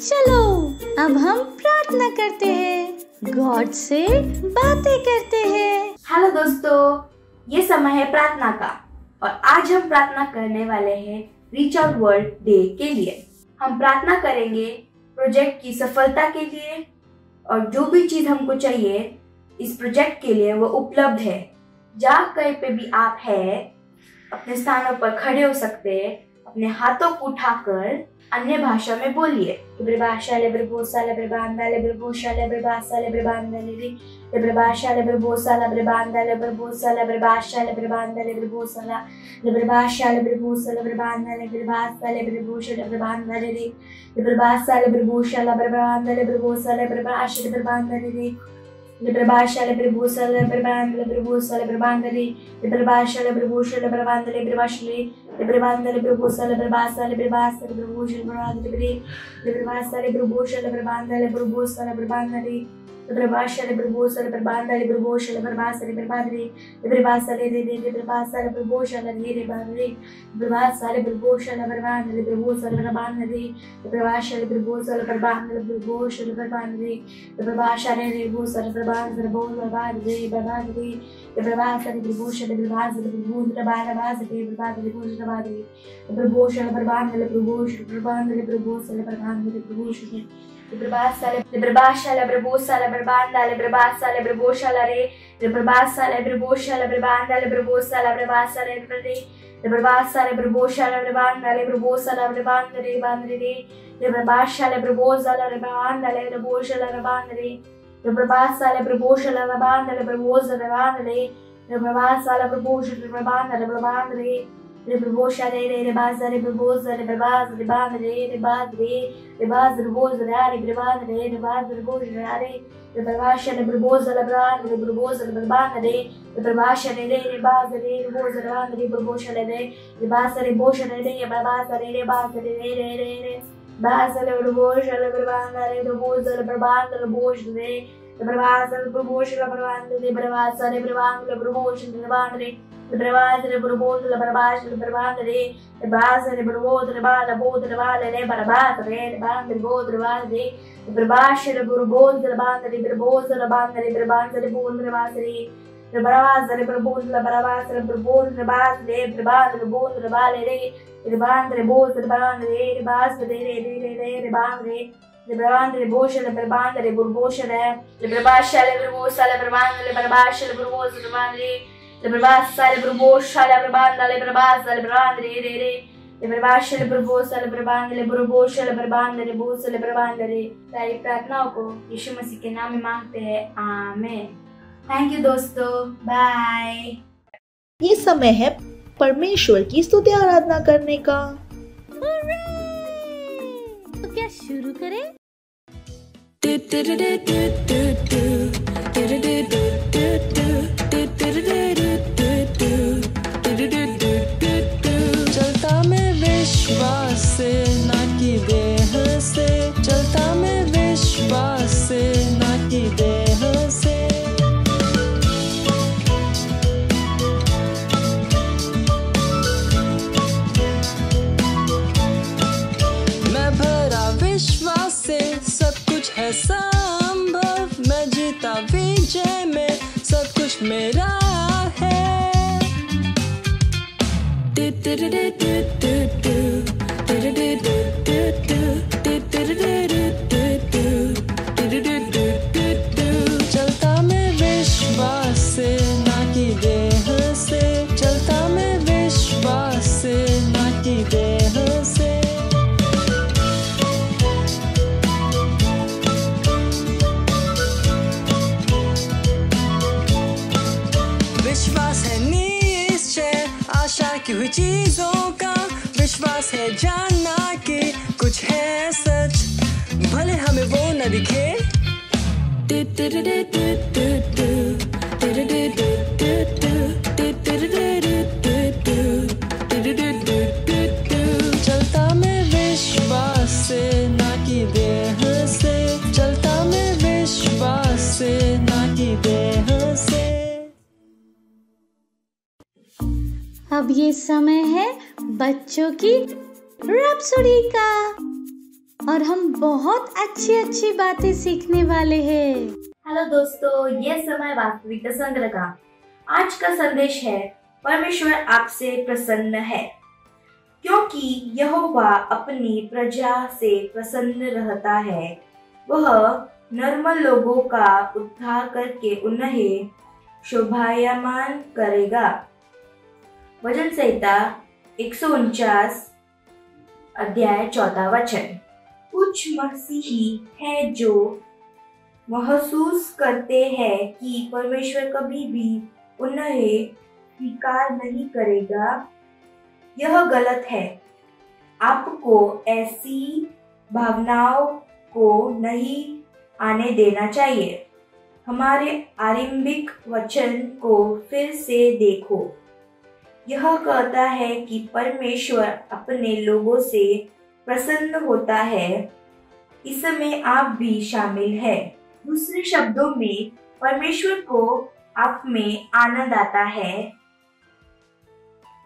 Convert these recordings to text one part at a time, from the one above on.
चलो अब हम प्रार्थना करते हैं, गॉड से बातें करते हैं। हेलो दोस्तों, ये समय है प्रार्थना का और आज हम प्रार्थना करने वाले हैं रीच आउट वर्ल्ड डे के लिए। हम प्रार्थना करेंगे प्रोजेक्ट की सफलता के लिए और जो भी चीज हमको चाहिए इस प्रोजेक्ट के लिए वो उपलब्ध है। जहाँ कहीं पे भी आप हैं अपने स्थानों पर खड़े हो सकते हैं, अपने हाथों को उठाकर अन्य भाषा में बोलिए। सारी प्रार्थनाओं को यीशु मसीह के नाम में मांगते हैं, आमीन। थैंक यू दोस्तों, बाय। ये समय है परमेश्वर की स्तुति आराधना करने का। तो क्या शुरू करें? चलता मैं विश्वास से ना की देह से, चलता मैं विश्वास से ना की देह से। मैं भरा विश्वास से, सब कुछ है संभव। मैं जीता विजय में, सब कुछ मेरा है। चलता मैं विश्वास से ना की देह से, चलता मैं विश्वास से ना की देह से। विश्वास है निश्चय आशा की हुई चीजों का, विश्वास है जानना कि कुछ है सच, भले हमें वो न दिखे। चलता मैं विश्वास से ना की देह से, चलता मैं विश्वास से ना की देह से। अब ये समय है बच्चों की रैप्सोडी का। और हम बहुत अच्छी अच्छी बातें सीखने वाले हैं। हेलो दोस्तों, ये समय वास्तविकता संग्रह का। आज का संदेश है, परमेश्वर आपसे प्रसन्न है, क्योंकि यहोवा अपनी प्रजा से प्रसन्न रहता है। वह निर्मल लोगों का उद्धार करके उन्हें शोभायमान करेगा। वचन संहिता 149 अध्याय 14 वचन। कुछ मसीही हैं जो महसूस करते हैं कि परमेश्वर कभी भी उन्हें स्वीकार नहीं करेगा। यह गलत है। आपको ऐसी भावनाओं को नहीं आने देना चाहिए। हमारे आरंभिक वचन को फिर से देखो। यह कहता है कि परमेश्वर अपने लोगों से प्रसन्न होता है। इसमें आप भी शामिल है। दूसरे शब्दों में, परमेश्वर को आप में आनंद आता है।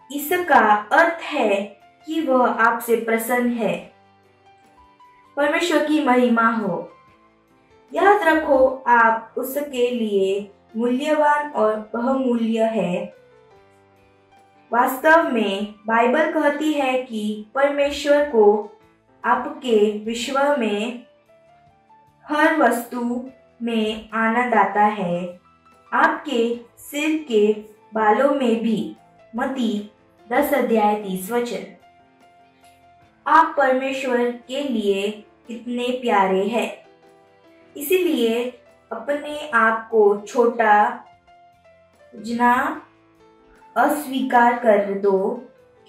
इसका अर्थ है कि वह आपसे प्रसन्न है। परमेश्वर की महिमा हो। याद रखो, आप उसके लिए मूल्यवान और बहुमूल्य है। वास्तव में बाइबल कहती है कि परमेश्वर को आपके विश्व में हर वस्तु में आनंद आता है, आपके सिर के बालों में भी। मत्ती 10 अध्याय 30 वचन। आप परमेश्वर के लिए कितने प्यारे हैं। इसीलिए अपने आप को छोटा जना अस्वीकार कर दो,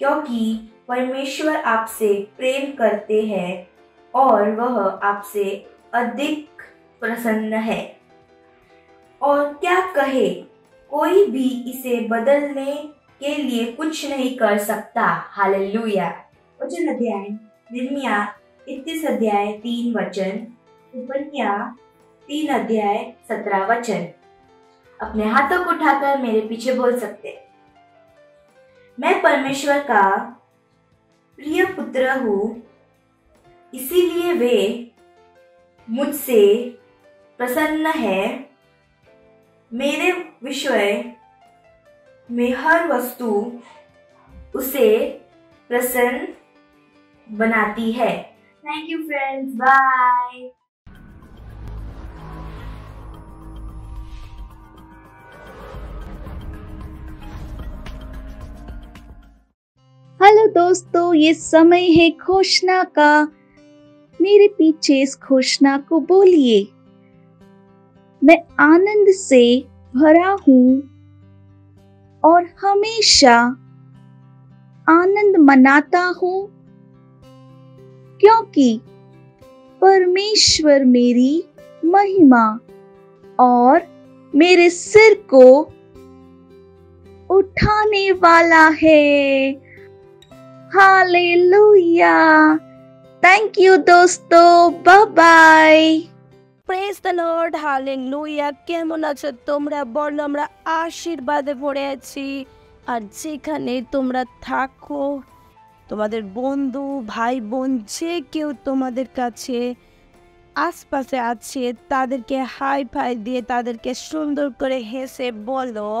क्योंकि परमेश्वर आपसे प्रेम करते हैं और वह आपसे अधिक प्रसन्न है। और क्या कहे, कोई भी इसे बदलने के लिए कुछ नहीं कर सकता। हालेलुया। वचन अध्याय यिर्मयाह 31 अध्याय 3 वचन, उपन्यास 3 अध्याय 17 वचन। अपने हाथों को उठाकर मेरे पीछे बोल सकते, मैं परमेश्वर का प्रिय पुत्र हूँ, इसीलिए वे मुझसे प्रसन्न है। मेरे विषय में हर वस्तु उसे प्रसन्न बनाती है। Thank you friends, bye. Hello दोस्तों, ये समय है घोषणा का। मेरे पीछे इस घोषणा को बोलिए। मैं आनंद से भरा हूँ और हमेशा आनंद मनाता हूँ, क्योंकि परमेश्वर मेरी महिमा और मेरे सिर को उठाने वाला है। हालेलुया। थैंक यू दोस्तों, bye bye. Praise the Lord, hallelujah. কেমন আছো তোমরা? বলো, আমরা আশীর্বাদে ভরে আছি। আর যেখানে তোমরা থাকো, তোমাদের বন্ধু ভাই বোন যে কেউ তোমাদের কাছে আশপাশে আছে, তাদেরকে হাই ফাই দিয়ে তাদেরকে সুন্দর করে হেসে বলো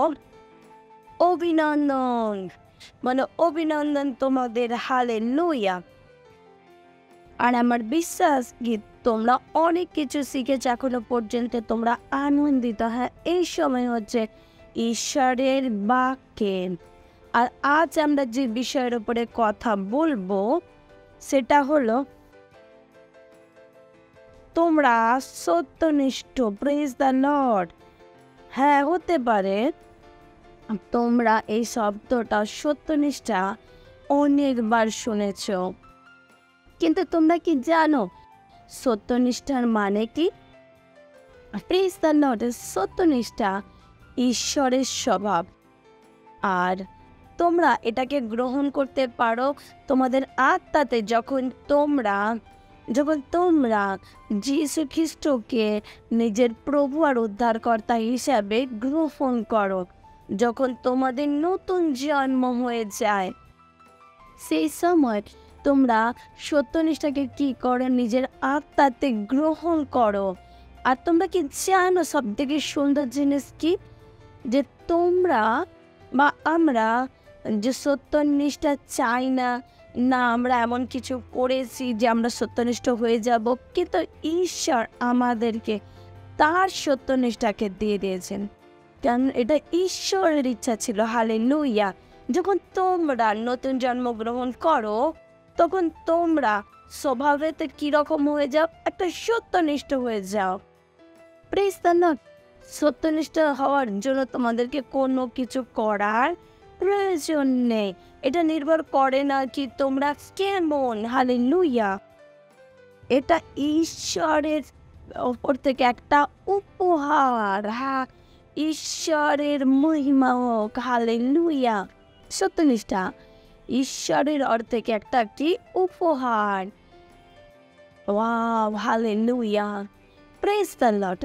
অভিনন্দন। বলো অভিনন্দন তোমাদের। হালেলুয়া। আর আমার বিশ্বাস কি তোমরা অনেক কিছু শিখেছো এখনো পর্যন্ত, তোমরা আনন্দিত। হ্যাঁ, এই সময় হচ্ছে ঈশ্বরের বাক্যে। আর আজ আমরা যে বিষয়ের উপরে কথা বলবো সেটা হলো তোমরা সত্যনিষ্ঠ। Praise the Lord. হ্যাঁ, হতে পারে তোমরা এই শব্দটা সত্যনিষ্ঠা অনেকবার শুনেছ, কিন্তু তোমরা কি জানো সত্যনিষ্ঠার মানে কি? Praise the Lord. সত্যনিষ্ঠা ঈশ্বরের স্বভাব। আর তোমরা এটাকে গ্রহণ করতে পারো তোমাদের আত্মাতে যখন তোমরা যীশু খ্রিস্টকে নিজের প্রভু আর উদ্ধারকর্তা হিসাবে গ্রহণ করো। যখন তোমাদের নতুন জন্ম হয়ে যায়, সেই সময় তোমরা সত্যনিষ্ঠাকে কি করো, নিজের আত্মাতে গ্রহণ করো। আর তোমরা কি জানো সব থেকে সুন্দর জিনিস কি, যে তোমরা বা আমরা যে সত্যনিষ্ঠা চাই না, না আমরা এমন কিছু করেছি যে আমরা সত্যনিষ্ঠ হয়ে যাব, কিন্তু ঈশ্বর আমাদেরকে তার সত্যনিষ্ঠাকে দিয়ে দিয়েছেন, কারণ এটা ঈশ্বরের ইচ্ছা ছিল। হালেলুয়া। যখন তোমরা নতুন জন্মগ্রহণ করো তখন তোমরা স্বভাবেতে কীরকম হয়ে যাও, একটা সত্যনিষ্ঠ হয়ে যাও। Praise the Lord. সত্যনিষ্ঠ হওয়ার জন্য তোমাদেরকে কোনো কিছু করার প্রয়োজন নেই। এটা নির্ভর করে না কি তোমরা কেমন। হালেলুয়া। এটা ঈশ্বরের ওপর থেকে একটা উপহার। হ্যাঁ, ঈশ্বরের মহিমা হোক। হালেলুয়া। সত্যনিষ্ঠা ঈশ্বরের ওর থেকে একটা কি উপহার। Wow, hallelujah. Praise the Lord.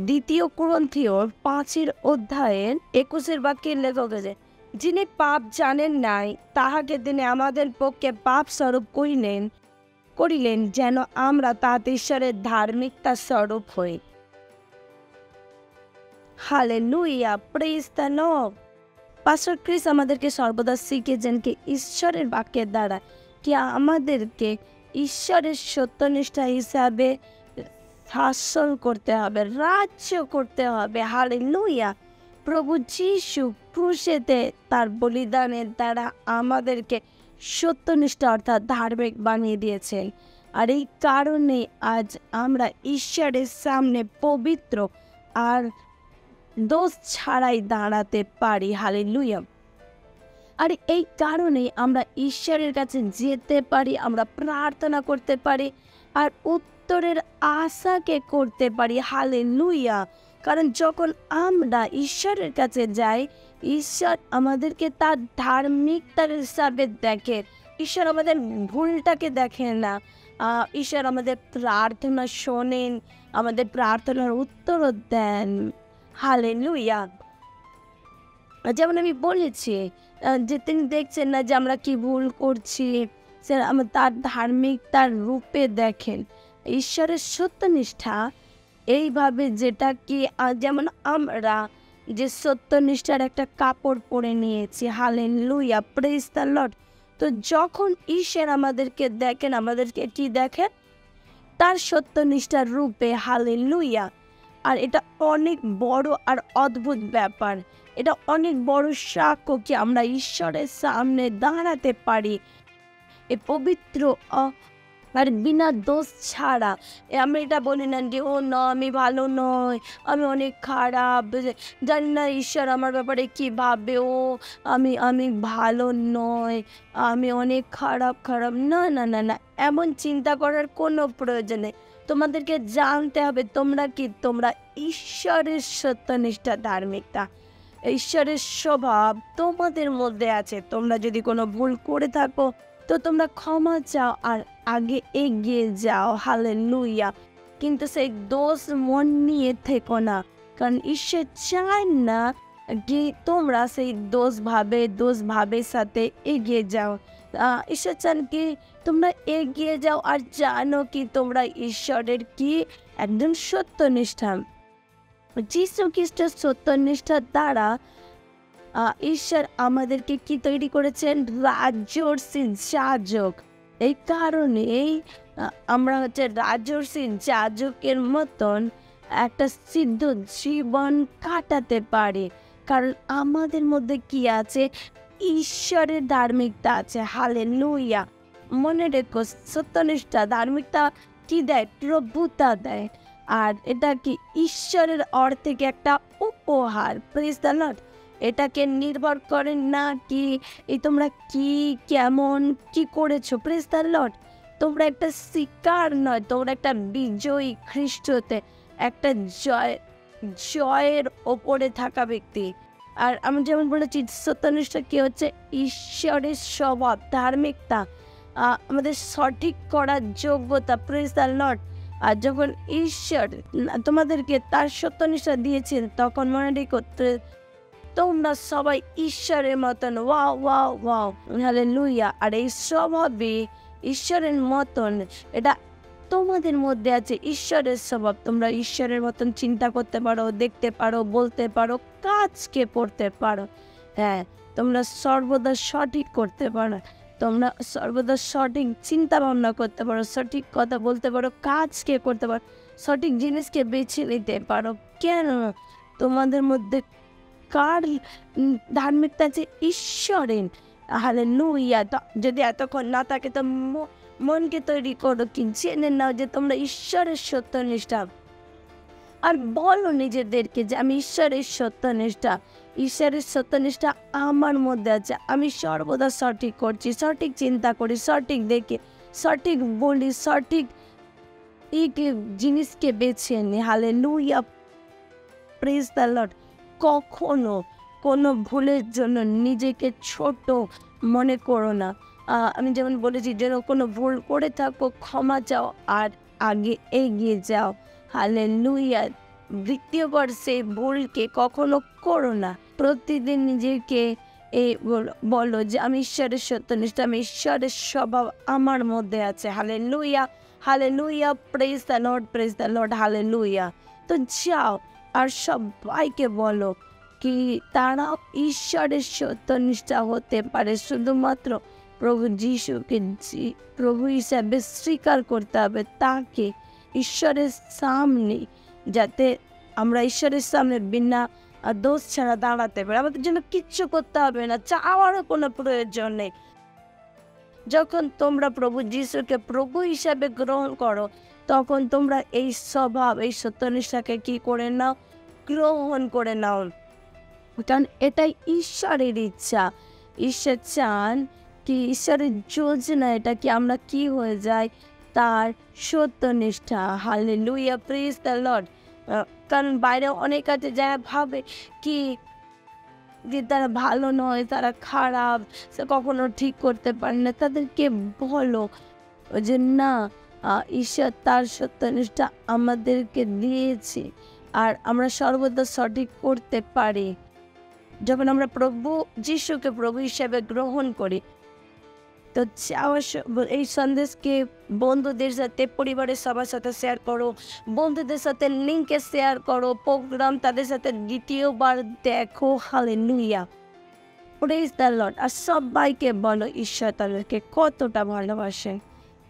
দ্বিতীয় কুরিন্থীয় 5:21 বাক্যের লেখক আছে, যিনি পাপ জানেন নাই তাহাকে তিনি আমাদের পক্ষে পাপ স্বরূপ করিলেন যেন আমরা তাহাতে ঈশ্বরের ধার্মিকতা স্বরূপ হই। Hallelujah. Praise the Lord. Pastor Chris আমাদেরকে সর্বদা শিখেছেন কি ঈশ্বরের বাক্যের দ্বারা কি আমাদেরকে ঈশ্বরের সত্যনিষ্ঠা হিসাবে শাসন করতে হবে, রাজ্য করতে হবে। হালেলুয়া। প্রভু যীশু ক্রুশেতে তার বলিদানের দ্বারা আমাদেরকে সত্যনিষ্ঠা অর্থাৎ ধার্মিক বানিয়ে দিয়েছেন। আর এই কারণে আজ আমরা ঈশ্বরের সামনে পবিত্র আর দোষ ছাড়াই দাঁড়াতে পারি। হালেলুয়া। আর এই কারণেই আমরা ঈশ্বরের কাছে যেতে পারি, আমরা প্রার্থনা করতে পারি আর উত্তরের আশাকে করতে পারি। হালেলুয়া। কারণ যখন আমরা ঈশ্বরের কাছে যাই, ঈশ্বর আমাদেরকে তার ধার্মিকতার হিসাবে দেখে। ঈশ্বর আমাদের ভুলটাকে দেখেন না, ঈশ্বর আমাদের প্রার্থনা শোনেন, আমাদের প্রার্থনার উত্তরও দেন। হালেলুয়া। যেমন আমি বলেছি যে তিনি দেখছেন না যে আমরা কি ভুল করছি, সে তার ধার্মিকতার রূপে দেখেন। ঈশ্বরের সত্যনিষ্ঠা এইভাবে, যেটা কি যেমন আমরা যে সত্যনিষ্ঠার একটা কাপড় পরে নিয়েছি। হালেলুয়া। Praise the Lord. তো যখন ঈশ্বর আমাদেরকে দেখেন, আমাদেরকে কি দেখেন? তার সত্যনিষ্ঠার রূপে। হালেলুয়া। আর এটা অনেক বড় আর অদ্ভুত ব্যাপার, এটা অনেক বড় সাক্ষ্য কি আমরা ঈশ্বরের সামনে দাঁড়াতে পারি এ পবিত্র আর বিনা দোষ ছাড়া। আমরা এটা বলি না যে ও না আমি ভালো নয়, আমি অনেক খারাপ, জানি না ঈশ্বর আমার ব্যাপারে কী ভাববে, ও আমি ভালো নয়, আমি অনেক খারাপ। না না না না, এমন চিন্তা করার কোনো প্রয়োজন নেই। তোমাদেরকে জানতে হবে তোমরা কি, তোমরা ঈশ্বরের সত্যনিষ্ঠা ধার্মিকতা, ঈশ্বরের স্বভাব তোমাদের মধ্যে আছে। তোমরা যদি কোনো ভুল করে থাকো তো তোমরা ক্ষমা চাও আর আগে এগিয়ে যাও। হালেলুয়া। কিন্তু সেই দোষ মন নিয়ে থেকো না, কারণ ঈশ্বর চান না কি তোমরা সেই দোষ ভাবের সাথে এগিয়ে যাও। ঈশ্বর চান কি তোমরা এগিয়ে যাও আর জানো কি তোমরা ঈশ্বরের কি একদম সত্যনিষ্ঠা। যীশু খ্রিস্টের সত্যনিষ্ঠার দ্বারা ঈশ্বর আমাদেরকে কি তৈরি করেছেন? রাজর্ষি যাজক। এই কারণেই আমরা রাজর্ষি যাজকের মতন একটা সিদ্ধ জীবন কাটাতে পারি, কারণ আমাদের মধ্যে কি আছে? ঈশ্বরের ধার্মিকতা আছে। হালেলুয়া। মনে রেখো, সত্যনিষ্ঠা ধার্মিকতা কি দেয়? প্রভুতা দেয়। আর এটা কি ঈশ্বরের ওর থেকে একটা উপহার। Praise the Lord. এটাকে নির্ভর করে না কি তোমরা কি কেমন কি করেছো। Praise the Lord. তোমরা একটা শিকার নয়, তোমরা একটা বিজয়ী খ্রিস্টতে, একটা জয়ের ওপরে থাকা ব্যক্তি। আর আমি যেমন বলেছি, সত্যনিষ্ঠা কি হচ্ছে? ঈশ্বরের স্বভাব, ধার্মিকতা, আমাদের সঠিক করার যোগ্যতা। Praise the lord. আর যখন ঈশ্বর তোমাদেরকে তার সত্যনিষ্ঠা দিয়েছেন, তখন মনে রেখো তোমরা সবাই ঈশ্বরের মতন, ওয়াও ওয়াও ওয়াও, হালেলুয়া। আর এই স্বভাবে ঈশ্বরের মতন, এটা তোমাদের মধ্যে আছে ঈশ্বরের স্বভাব। তোমরা ঈশ্বরের মতন চিন্তা করতে পারো, দেখতে পারো, বলতে পারো, কাজকে করতে পারো। হ্যাঁ, তোমরা সর্বদা সঠিক করতে পারো, তোমরা সর্বদা সঠিক চিন্তা ভাবনা করতে পারো, সঠিক কথা বলতে পারো, কাজকে করতে পারো, সঠিক জিনিসকে বেছে নিতে পারো। কেন? তোমাদের মধ্যে কার ধার্মিকতা আছে? ঈশ্বরের। হালেলুয়া। যদি এতক্ষণ না থাকে তো মনকে তৈরি করো, কি জেনে নাও যে তোমরা ঈশ্বরের সত্যনিষ্ঠা। আর বলো নিজেদেরকে যে আমি ঈশ্বরের সত্যনিষ্ঠা, ঈশ্বরের সত্যনিষ্ঠা আমার মধ্যে আছে। আমি সর্বদা সঠিক করছি, সঠিক চিন্তা করি, সঠিক দেখি, সঠিক বলি, সঠিক জিনিসকে বেছে নি। Hallelujah, praise the Lord. কখনো কোনো ভুলের জন্য নিজেকে ছোট মনে করো না। আমি যেমন বলেছি, যেন কোনো ভুল করে থাকো ক্ষমা চাও আর আগে এগিয়ে যাও। হালেলুয়া। দ্বিতীয়বার সেই ভুলকে কখনো করো না। প্রতিদিন নিজেকে বলো যে আমি ঈশ্বরের সত্যনিষ্ঠা, আমি ঈশ্বরের স্বভাব আমার মধ্যে আছে। Hallelujah, hallelujah, praise the Lord, praise the Lord, hallelujah. তো যাও আর সবাইকে বলো কি তারাও ঈশ্বরের সত্যনিষ্ঠা হতে পারে। শুধুমাত্র প্রভু যিশুকে প্রভু হিসাবে স্বীকার করতে হবে, তাকে ঈশ্বরের সামনে, যাতে আমরা ঈশ্বরের সামনে বিনা দোষ ছাড়া দাঁড়াতে পারি। আমাদের জন্য কিচ্ছু করতে হবে না, চাওয়ারও কোনো প্রয়োজন নেই। যখন তোমরা প্রভু যিশুকে প্রভু হিসাবে গ্রহণ করো, তখন তোমরা এই স্বভাব, এই সত্যনিষ্ঠাকে কি করে নাও? গ্রহণ করে নাও। কারণ এটাই ঈশ্বরের ইচ্ছা। ঈশ্বর চান কি, ঈশ্বরের যোজনা এটা কি আমরা কি হয়ে যাই? তার সত্যনিষ্ঠা। Hallelujah, praise the lord. কারণ বাইরে অনেক আছে যারা ভাবে কি যে তারা ভালো নয়, তারা খারাপ, সে কখনো ঠিক করতে পারে না। তাদেরকে বলো যে না, ঈশ্বর তার সত্যনিষ্ঠা আমাদেরকে দিয়েছে আর আমরা সর্বদা সঠিক করতে পারি যখন আমরা প্রভু যিশুকে প্রভু হিসেবে গ্রহণ করি। তো এই সন্দেশকে বন্ধুদের সাথে, পরিবারের সবার সাথে শেয়ার করো, বন্ধুদের সাথে লিঙ্কে শেয়ার করো, প্রোগ্রাম তাদের সাথে দ্বিতীয়বার দেখো। Hallelujah, praise the lord. আর সবাইকে বলো ঈশ্বর তাদেরকে কতটা ভালোবাসে।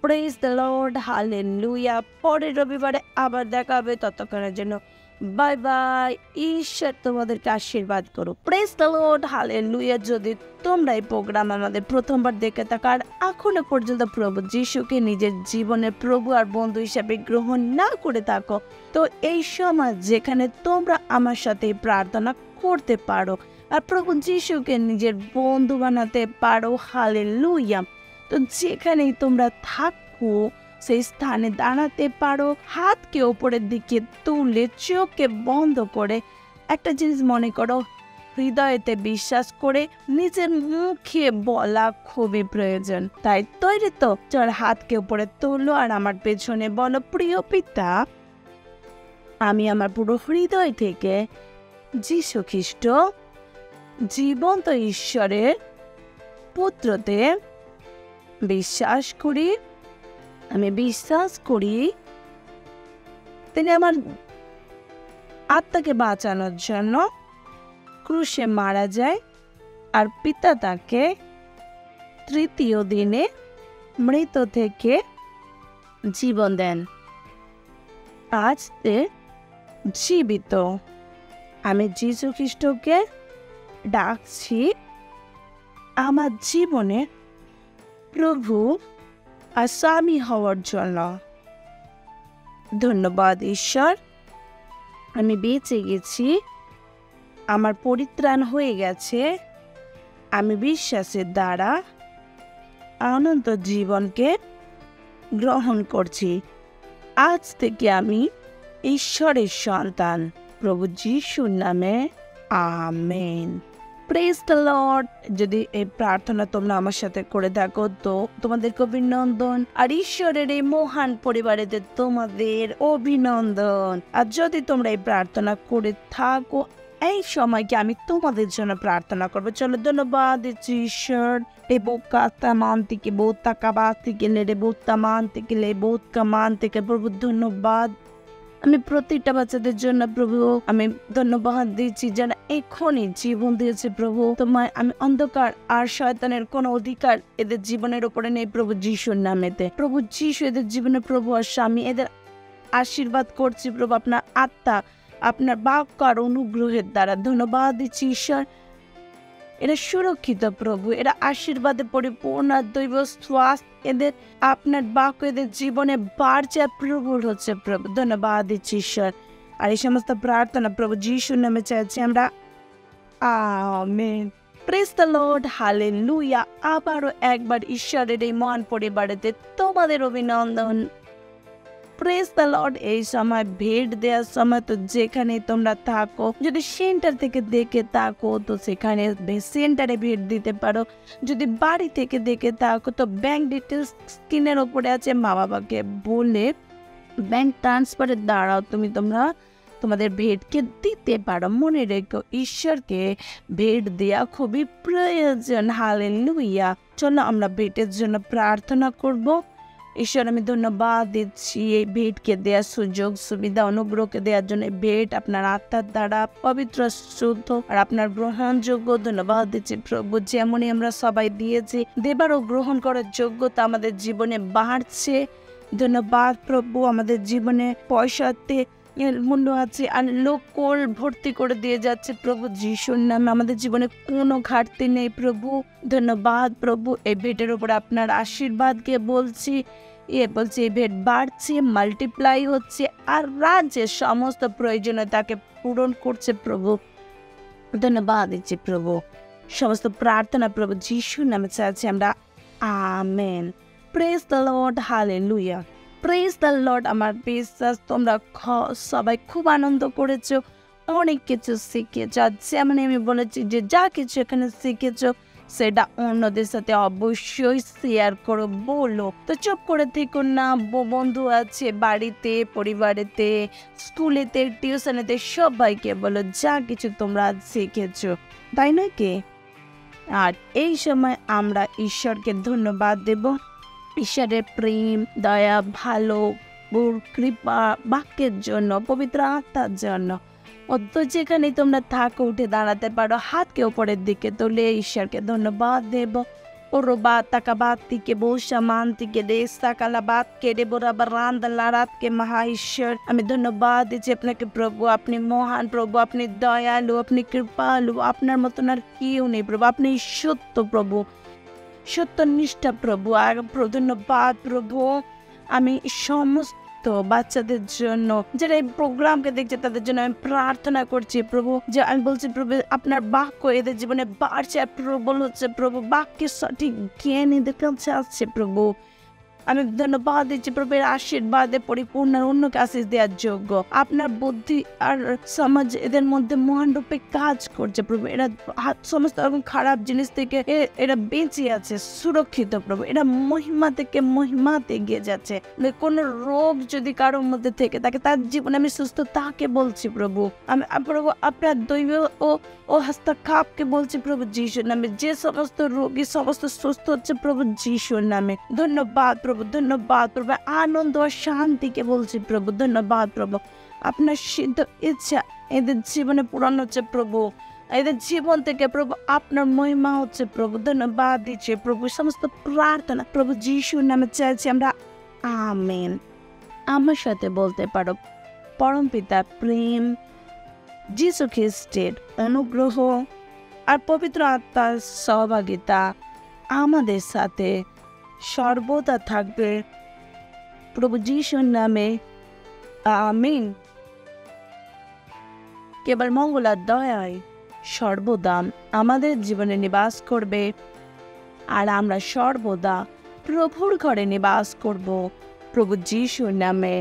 Praise the Lord, hallelujah. পরের রবিবারে আবার দেখা হবে, ততক্ষণের জন্য বাই বাই। ঈশ্বর তোমাদেরকে আশীর্বাদ করো। Praise the Lord, hallelujah. যদি তোমরা এই প্রোগ্রাম আমাদের প্রথমবার দেখে থাকো আর এখনো পর্যন্ত প্রভু যিশুকে নিজের জীবনের প্রভু আর বন্ধু হিসেবে গ্রহণ না করে থাকো, তো এই সময় যেখানে তোমরা আমার সাথে প্রার্থনা করতে পারো আর প্রভু যিশুকে নিজের বন্ধু বানাতে পারো। হালেলুয়া। তো যেখানেই তোমরা থাকো সেই স্থানে দাঁড়াতে পারো, হাতকে ওপরের দিকে তুলে চোখকে বন্ধ করে একটা জিনিস মনে করো, হৃদয়েতে বিশ্বাস করে নিজের মুখে বলা খুবই প্রয়োজন। তাই তৈরি তো? চল হাতকে উপরে তোলো আর আমার পেছনে বলো, প্রিয় পিতা, আমি আমার পুরো হৃদয় থেকে যীশু খ্রিস্ট জীবন্ত ঈশ্বরের পুত্রতে বিশ্বাস করি। আমি বিশ্বাস করি তিনি আমার আত্মাকে বাঁচানোর জন্য ক্রুশে মারা যায় আর পিতা তাকে তৃতীয় দিনে মৃত থেকে জীবন দেন। আজ তে জীবিত। আমি যীশু খ্রিস্টকে ডাকছি আমার জীবনে প্রভু আর স্বামী হওয়ার জন্য। ধন্যবাদ ঈশ্বর, আমি বেঁচে গেছি, আমার পরিত্রাণ হয়ে গেছে। আমি বিশ্বাসের দ্বারা অনন্ত জীবনকে গ্রহণ করছি। আজ থেকে আমি ঈশ্বরের সন্তান। প্রভু যিশুর নামে আমেন। Praise the Lord. যদি এই প্রার্থনা তোমরা আমার সাথে করে থাকো তো তোমাদেরকে অভিনন্দন, আর ঈশ্বরের এই মহান পরিবারেতে তোমাদের অভিনন্দন। আর যদি তোমরা এই প্রার্থনা করে থাকো এই সময়কে আমি তোমাদের জন্য প্রার্থনা করবো। চলো ধন্যবাদ দিচ্ছি ঈশ্বর। প্রভু ধন্যবাদ, আমি প্রতিটা বাচ্চাদের জন্য প্রভু আমি ধন্যবাদ দিচ্ছি যারা এখনই জীবন দিয়েছে প্রভু। তোমায় আমি অন্ধকার আর শয়তানের কোনো অধিকার এদের জীবনের উপরে নেই প্রভু যিশুর নামেতে। প্রভু যিশু এদের জীবনে প্রভু আর স্বামী এদের আশীর্বাদ করছি প্রভু আপনার আত্মা আপনার বাক্য আর অনুগ্রহের দ্বারা। ধন্যবাদ দিচ্ছি ঈশ্বর, এরা সুরক্ষিত প্রভু, এরা আশীর্বাদে পরিপূর্ণ দৈব স্বাস্থ্য এদের আপনার বাক্য এদের জীবনে বাড়ছে প্রভুর হচ্ছে প্রভু। ধন্যবাদ দিচ্ছি ঈশ্বর। আর এই সমস্ত প্রার্থনা প্রভু যিশুর নামে চাইছি আমরা, amen. Praise the Lord, hallelujah. আবারও একবার ঈশ্বরের এই মহান পরিবারেতে তোমাদের অভিনন্দন। Praise the Lord. এই সময় ভেট দেওয়ার সময় তো যেখানে তোমরা থাকো, যদি সেন্টার থেকে দেখে থাকো তো সেখানে সেন্টারে ভেট দিতে পারো। যদি বাড়ি থেকে দেখে থাকো তো ব্যাংক ডিটেলস স্ক্রিনের ওপরে আছে, মা বাবাকে বলে ব্যাংক ট্রান্সফারের দ্বারাও তোমরা তোমাদের ভেটকে দিতে পারো। মনে রেখো ঈশ্বরকে ভেট দেওয়া খুবই প্রয়োজন। হালেলুয়া। চলো আমরা ভেটের জন্য প্রার্থনা করব। ঈশ্বর আমি ধন্যবাদ দিচ্ছি এই ভেটকে দেওয়ার সুযোগ সুবিধা অনুগ্রহকে দেওয়ার জন্য। ভেট আপনার আত্মার দ্বারা পবিত্র শুদ্ধ আর আপনার গ্রহণযোগ্য। ধন্যবাদ দিচ্ছি প্রভু, যেমনই আমরা সবাই দিয়েছি দেবার ও গ্রহণ করার যোগ্যতা আমাদের জীবনে বাড়ছে। ধন্যবাদ প্রভু, আমাদের জীবনে পয়সাতে মূল্য আছে আর লোকল ভর্তি করে দিয়ে যাচ্ছে প্রভু যিশুর নামে। আমাদের জীবনে কোনো ঘাটতি নেই প্রভু। ধন্যবাদ প্রভু, এই ভেটের উপর আপনার আশীর্বাদকে বলছি এই ভেট বাড়ছে, মাল্টিপ্লাই হচ্ছে আর রাজ্যের সমস্ত প্রয়োজনীয়তাকে পূরণ করছে প্রভু। ধন্যবাদ দিচ্ছি প্রভু। সমস্ত প্রার্থনা প্রভু যিশুর নামে চাইছি আমরা, amen. Praise the Lord, hallelujah. Praise the Lord. আমার বিশ্বাস তোমরা সবাই খুব আনন্দ করেছো, অনেক কিছু শিখেছ। যেমন আমি বলেছি যে যা কিছু এখানে শিখেছ সেটা অন্যদের সাথে অবশ্যই শেয়ার করো, বলো। তো চুপ করে থেকো না, বন্ধু আছে বাড়িতে, পরিবারেতে, স্কুলেতে, টিউশনেতে, সবাইকে বলো যা কিছু তোমরা শিখেছ, তাই নয় কি? আর এই সময় আমরা ঈশ্বরকে ধন্যবাদ দেব। ঈশ্বরের প্রেম, দয়া, ভালো কৃপা বাক্যের জন্য, পবিত্র আত্মার জন্য। অত যেখানে তোমরা থাকো উঠে দাঁড়াতে পারো, হাতকে উপরের দিকে তুলে ঈশ্বরকে ধন্যবাদ দেব। ওরো বাত তাকা বাত থেকে বৌসা মান থেকে দেশ তাকালা বাত কেড়ে বরাবর রান্দ লারাতকে মহা ঈশ্বর আমি ধন্যবাদ দিচ্ছি আপনাকে প্রভু। আপনি মহান প্রভু, আপনি দয়ালু, আপনি কৃপালু, আপনার মতন আর কেউ নেই প্রভু। আপনি সত্য প্রভু, সত্যনিষ্ঠা প্রভু। আর ধন্যবাদ প্রভু। আমি সমস্ত বাচ্চাদের জন্য যারা এই প্রোগ্রামকে দেখছে তাদের জন্য আমি প্রার্থনা করছি প্রভু, যে আমি বলছি প্রভু আপনার বাক্য এদের জীবনে বাড়ছে, প্রবল হচ্ছে প্রভু, বাক্যের সঠিক জ্ঞান এদের কাছে আসছে প্রভু। আমি ধন্যবাদ দিচ্ছি প্রভু, এর আশীর্বাদে পরিপূর্ণ অন্যকে আশীষ দেওয়ার যোগ্য। আপনার বুদ্ধি আর সমাজ এদের মধ্যে মহান রূপে কাজ করছে প্রভু। এরা সমস্ত রকম খারাপ জিনিস থেকে এরা বেঁচে আছে, সুরক্ষিত প্রভু। এরা মহিমা থেকে মহিমাতে এগিয়ে যাচ্ছে। কোন রোগ যদি কারোর মধ্যে থেকে থাকে তার জীবনে আমি সুস্থ তাকে বলছি প্রভু। আমি প্রভু আপনার দৈব ও হস্তক্ষেপকে বলছি প্রভু যিশুর নামে। যে সমস্ত রোগী সমস্ত সুস্থ হচ্ছে প্রভু যিশুর নামে। ধন্যবাদ প্রভু, ধন্যবাদ প্রভু। আনন্দ ও শান্তিকে বলছি প্রভু। ধন্যবাদ প্রভু, আপনার সিদ্ধ ইচ্ছা এদের জীবনে পূরণ হচ্ছে প্রভু। এদের জীবন থেকে প্রভু আপনার মহিমা হচ্ছে প্রভু। ধন্যবাদ দিচ্ছি প্রভু। সমস্ত প্রার্থনা প্রভু যিশুর নামে চাইছি আমরা, আমেন। আমার সাথে বলতে পারো, পরমপিতা প্রেম, যিশু খ্রিস্টের অনুগ্রহ আর পবিত্র আত্মার সহভাগিতা আমাদের সাথে সর্বদা থাকবে প্রভু যিশুর নামে, আমিন। কেবল মঙ্গল আর দয়ায় সর্বদা আমাদের জীবনে নিবাস করবে আর আমরা সর্বদা প্রভুর ঘরে নিবাস করব প্রভু যিশুর নামে,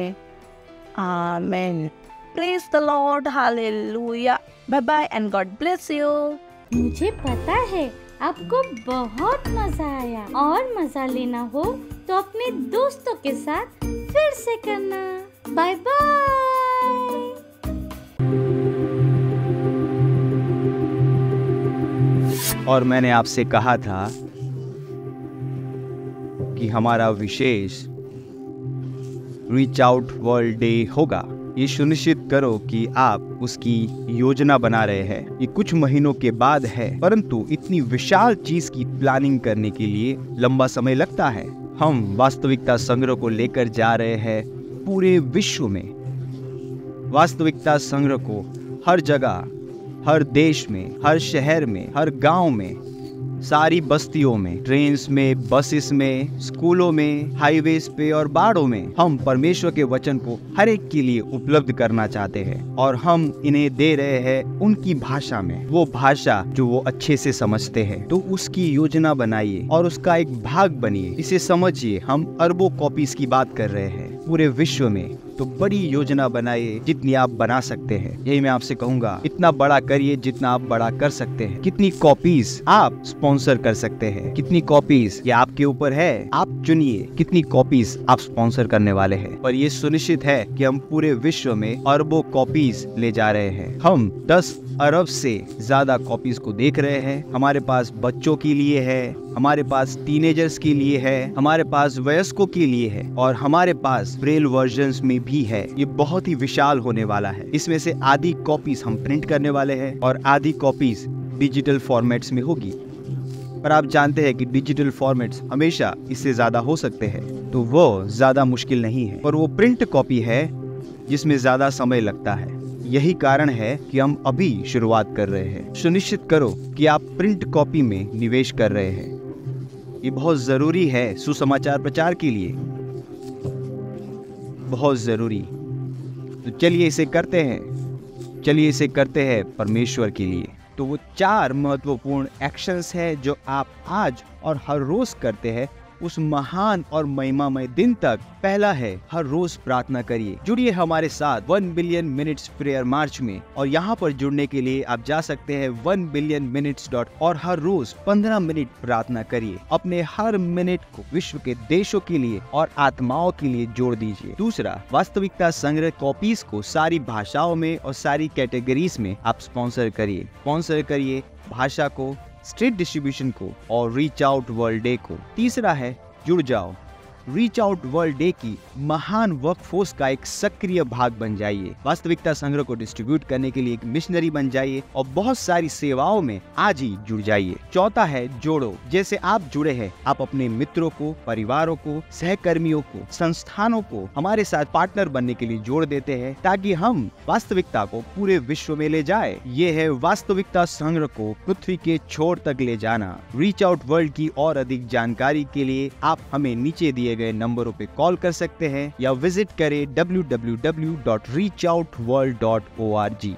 amen. Praise the Lord, hallelujah. Bye bye and God bless you. मुझे पता है आपको बहुत मजा आया और मजा लेना हो तो अपने दोस्तों के साथ फिर से करना। Bye bye. और मैंने आपसे कहा था कि हमारा विशेष रीच आउट वर्ल्ड डे होगा। ये सुनिश्चित करो कि आप उसकी योजना बना रहे हैं। ये कुछ महीनों के बाद है, परंतु इतनी विशाल चीज की प्लानिंग करने के लिए लंबा समय लगता है। हम वास्तविकता संग्रह को लेकर जा रहे हैं पूरे विश्व में। वास्तविकता संग्रह को हर जगह, हर देश में, हर शहर में, हर गांव में, सारी बस्तियों में, ट्रेन्स में, बसेस में, स्कूलों में, हाईवेज पे और बाड़ों में हम परमेश्वर के वचन को हर एक के लिए उपलब्ध करना चाहते हैं और हम इन्हें दे रहे हैं उनकी भाषा में, वो भाषा जो वो अच्छे से समझते हैं। तो उसकी योजना बनाइए और उसका एक भाग बनिए। इसे समझिए, हम अरबों कॉपीज की बात कर रहे हैं पूरे विश्व में। तो बड़ी योजना बनाइए जितनी आप बना सकते हैं। यही मैं आपसे कहूंगा, इतना बड़ा करिए जितना आप बड़ा कर सकते हैं। कितनी कॉपीज आप स्पॉन्सर कर सकते हैं, कितनी कॉपीज ये आपके ऊपर है। आप चुनिए कितनी कॉपीज आप स्पॉन्सर करने वाले हैं। पर ये सुनिश्चित है कि हम पूरे विश्व में अरबों कॉपीज ले जा रहे हैं। हम 10 अरब से ज्यादा कॉपीज को देख रहे हैं। हमारे पास बच्चों के लिए है, हमारे पास टीनेजर्स के लिए है, हमारे पास वयस्कों के लिए है और हमारे पास ब्रेल वर्जन्स में भी है। ये बहुत ही विशाल होने वाला है। इसमें से आधी कॉपीज हम प्रिंट करने वाले हैं और आधी कॉपीज डिजिटल फॉर्मेट्स में होगी। पर आप जानते हैं कि डिजिटल फॉर्मेट्स हमेशा इससे ज्यादा हो सकते हैं, तो वो ज्यादा मुश्किल नहीं है। पर वो प्रिंट कॉपी है जिसमें ज्यादा समय लगता है। यही कारण है कि हम अभी शुरुआत कर रहे हैं। सुनिश्चित करो कि आप प्रिंट कॉपी में निवेश कर रहे हैं। ये बहुत जरूरी है सुसमाचार प्रचार के लिए, बहुत जरूरी। तो चलिए इसे करते हैं, चलिए इसे करते हैं परमेश्वर के लिए। तो वो 4 महत्वपूर्ण एक्शंस है जो आप आज और हर रोज करते हैं उस महान और महिमामय दिन तक। पहला है, हर रोज प्रार्थना करिए। जुड़िए हमारे साथ 1 बिलियन मिनट्स प्रेयर मार्च में और यहाँ पर जुड़ने के लिए आप जा सकते हैं 1billionminutes. और हर रोज 15 मिनट प्रार्थना करिए। अपने हर मिनट को विश्व के देशों के लिए और आत्माओं के लिए जोड़ दीजिए। दूसरा, वास्तविकता संग्रह कॉपीज को सारी भाषाओं में और सारी कैटेगरीज में आप स्पॉन्सर करिए भाषा को, स्ट्रीट डिस्ट्रीब्यूशन को और रीच आउट वर्ल्ड डे को। तीसरा है, जुड़ जाओ। रीच आउट वर्ल्ड डे की महान वर्कफोर्स का एक सक्रिय भाग बन जाइए। वास्तविकता संग्रह को डिस्ट्रीब्यूट करने के लिए एक मिशनरी बन जाइए और बहुत सारी सेवाओं में आज ही जुड़ जाइए। चौथा है, जोड़ो। जैसे आप जुड़े हैं, आप अपने मित्रों को, परिवारों को, सहकर्मियों को, संस्थानों को हमारे साथ पार्टनर बनने के लिए जोड़ देते हैं ताकि हम वास्तविकता को पूरे विश्व में ले जाए। ये है वास्तविकता संग्रह को पृथ्वी के छोर तक ले जाना। रीच आउट वर्ल्ड की और अधिक जानकारी के लिए आप हमें नीचे दिए गए नंबरों पे कॉल कर सकते हैं या विजिट करें www.reachoutworld.org।